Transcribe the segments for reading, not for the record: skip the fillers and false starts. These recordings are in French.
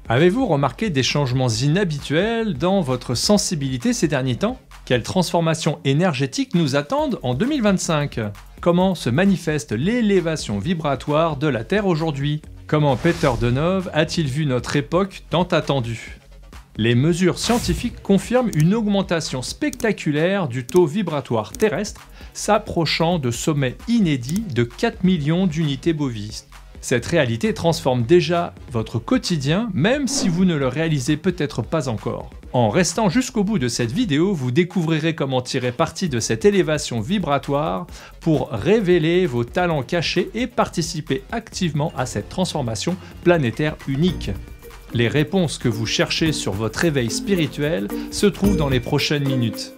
Avez-vous remarqué des changements inhabituels dans votre sensibilité ces derniers temps? Quelles transformations énergétiques nous attendent en 2025? Comment se manifeste l'élévation vibratoire de la Terre aujourd'hui? Comment Peter Deneuve a-t-il vu notre époque tant attendue? Les mesures scientifiques confirment une augmentation spectaculaire du taux vibratoire terrestre, s'approchant de sommets inédits de 4 millions d'unités bovies. Cette réalité transforme déjà votre quotidien, même si vous ne le réalisez peut-être pas encore. En restant jusqu'au bout de cette vidéo, vous découvrirez comment tirer parti de cette élévation vibratoire pour révéler vos talents cachés et participer activement à cette transformation planétaire unique. Les réponses que vous cherchez sur votre éveil spirituel se trouvent dans les prochaines minutes.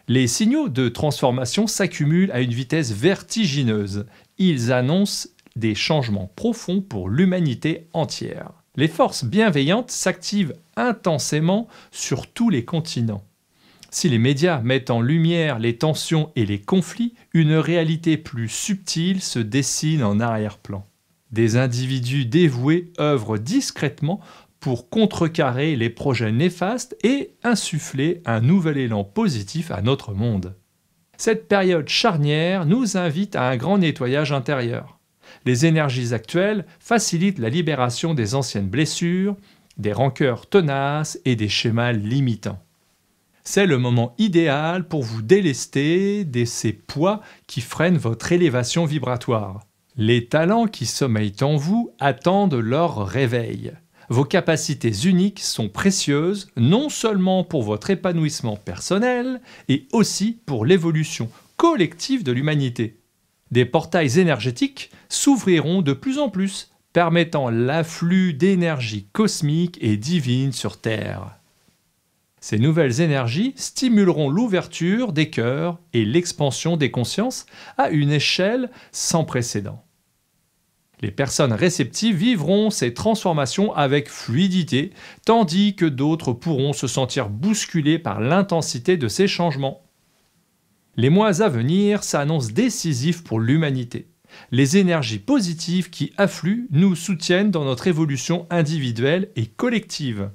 Les signaux de transformation s'accumulent à une vitesse vertigineuse. Ils annoncent des changements profonds pour l'humanité entière. Les forces bienveillantes s'activent intensément sur tous les continents. Si les médias mettent en lumière les tensions et les conflits, une réalité plus subtile se dessine en arrière-plan. Des individus dévoués œuvrent discrètement pour contrecarrer les projets néfastes et insuffler un nouvel élan positif à notre monde. Cette période charnière nous invite à un grand nettoyage intérieur. Les énergies actuelles facilitent la libération des anciennes blessures, des rancœurs tenaces et des schémas limitants. C'est le moment idéal pour vous délester de ces poids qui freinent votre élévation vibratoire. Les talents qui sommeillent en vous attendent leur réveil. Vos capacités uniques sont précieuses non seulement pour votre épanouissement personnel, et aussi pour l'évolution collective de l'humanité. Des portails énergétiques s'ouvriront de plus en plus, permettant l'afflux d'énergie cosmique et divine sur Terre. Ces nouvelles énergies stimuleront l'ouverture des cœurs et l'expansion des consciences à une échelle sans précédent. Les personnes réceptives vivront ces transformations avec fluidité, tandis que d'autres pourront se sentir bousculées par l'intensité de ces changements. Les mois à venir s'annoncent décisifs pour l'humanité. Les énergies positives qui affluent nous soutiennent dans notre évolution individuelle et collective.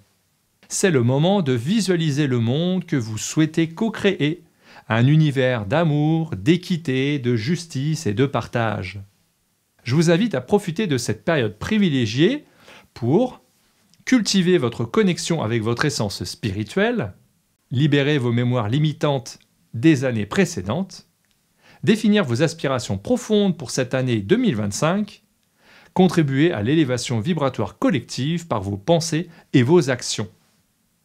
C'est le moment de visualiser le monde que vous souhaitez co-créer, un univers d'amour, d'équité, de justice et de partage. Je vous invite à profiter de cette période privilégiée pour cultiver votre connexion avec votre essence spirituelle, libérer vos mémoires limitantes des années précédentes, définir vos aspirations profondes pour cette année 2025, contribuer à l'élévation vibratoire collective par vos pensées et vos actions.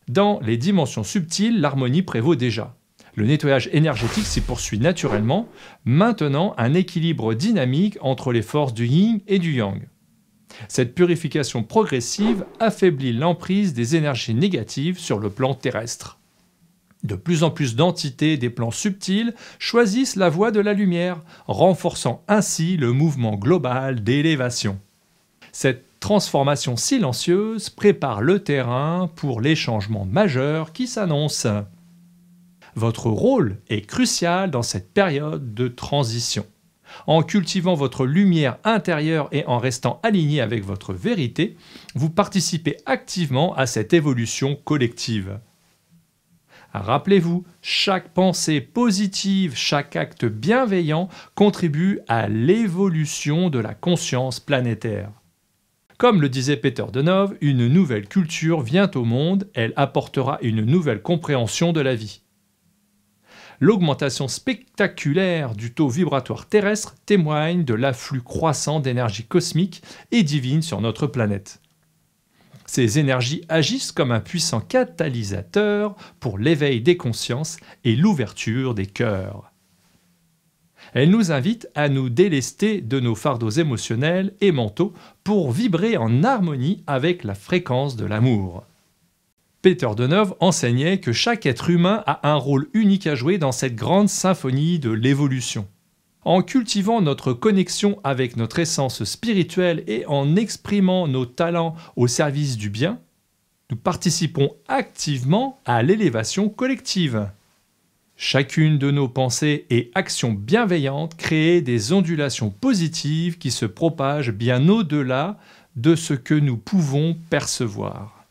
Dans les dimensions subtiles, l'harmonie prévaut déjà. Le nettoyage énergétique s'y poursuit naturellement, maintenant un équilibre dynamique entre les forces du yin et du yang. Cette purification progressive affaiblit l'emprise des énergies négatives sur le plan terrestre. De plus en plus d'entités des plans subtils choisissent la voie de la lumière, renforçant ainsi le mouvement global d'élévation. Cette transformation silencieuse prépare le terrain pour les changements majeurs qui s'annoncent. Votre rôle est crucial dans cette période de transition. En cultivant votre lumière intérieure et en restant aligné avec votre vérité, vous participez activement à cette évolution collective. Rappelez-vous, chaque pensée positive, chaque acte bienveillant contribue à l'évolution de la conscience planétaire. Comme le disait Peter Deneuve, une nouvelle culture vient au monde, elle apportera une nouvelle compréhension de la vie. L'augmentation spectaculaire du taux vibratoire terrestre témoigne de l'afflux croissant d'énergie cosmique et divine sur notre planète. Ces énergies agissent comme un puissant catalyseur pour l'éveil des consciences et l'ouverture des cœurs. Elles nous invitent à nous délester de nos fardeaux émotionnels et mentaux pour vibrer en harmonie avec la fréquence de l'amour. Peter Deneuve enseignait que chaque être humain a un rôle unique à jouer dans cette grande symphonie de l'évolution. En cultivant notre connexion avec notre essence spirituelle et en exprimant nos talents au service du bien, nous participons activement à l'élévation collective. Chacune de nos pensées et actions bienveillantes crée des ondulations positives qui se propagent bien au-delà de ce que nous pouvons percevoir.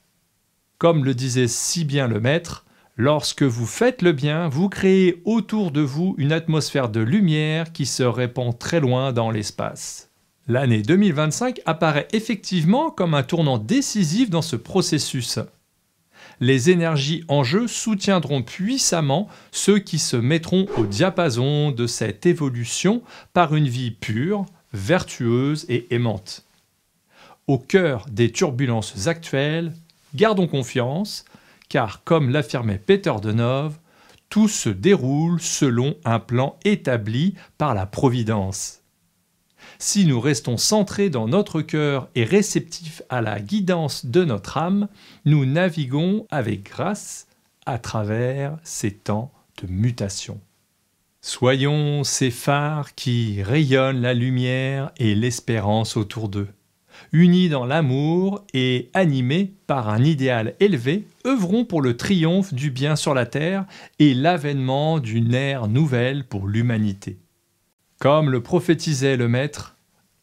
Comme le disait si bien le maître, lorsque vous faites le bien, vous créez autour de vous une atmosphère de lumière qui se répand très loin dans l'espace. L'année 2025 apparaît effectivement comme un tournant décisif dans ce processus. Les énergies en jeu soutiendront puissamment ceux qui se mettront au diapason de cette évolution par une vie pure, vertueuse et aimante. Au cœur des turbulences actuelles, gardons confiance, car comme l'affirmait Peter Deneuve, tout se déroule selon un plan établi par la Providence. Si nous restons centrés dans notre cœur et réceptifs à la guidance de notre âme, nous naviguons avec grâce à travers ces temps de mutation. Soyons ces phares qui rayonnent la lumière et l'espérance autour d'eux. Unis dans l'amour et animés par un idéal élevé, œuvrons pour le triomphe du bien sur la terre et l'avènement d'une ère nouvelle pour l'humanité. Comme le prophétisait le Maître,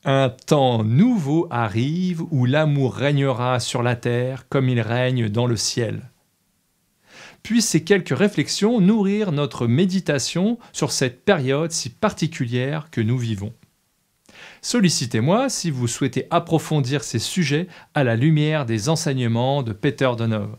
un temps nouveau arrive où l'amour régnera sur la terre comme il règne dans le ciel. Puissent ces quelques réflexions nourrir notre méditation sur cette période si particulière que nous vivons. Sollicitez-moi si vous souhaitez approfondir ces sujets à la lumière des enseignements de Peter Deneuve.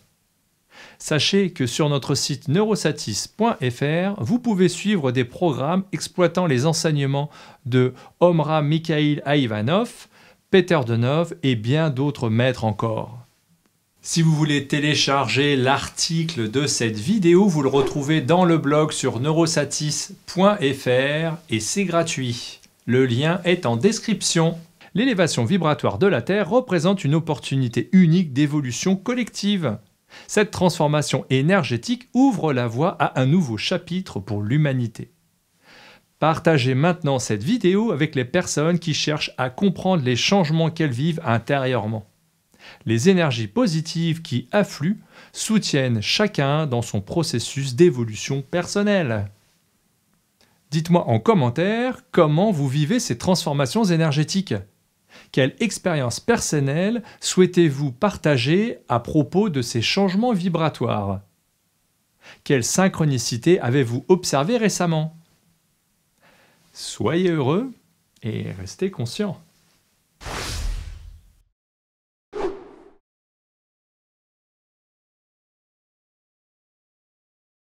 Sachez que sur notre site neurosatis.fr, vous pouvez suivre des programmes exploitant les enseignements de Omraam Mikhaïl Aïvanhov, Peter Deneuve et bien d'autres maîtres encore. Si vous voulez télécharger l'article de cette vidéo, vous le retrouvez dans le blog sur neurosatis.fr et c'est gratuit. Le lien est en description. L'élévation vibratoire de la Terre représente une opportunité unique d'évolution collective. Cette transformation énergétique ouvre la voie à un nouveau chapitre pour l'humanité. Partagez maintenant cette vidéo avec les personnes qui cherchent à comprendre les changements qu'elles vivent intérieurement. Les énergies positives qui affluent soutiennent chacun dans son processus d'évolution personnelle. Dites-moi en commentaire comment vous vivez ces transformations énergétiques. Quelle expérience personnelle souhaitez-vous partager à propos de ces changements vibratoires? Quelle synchronicité avez-vous observé récemment? Soyez heureux et restez conscients.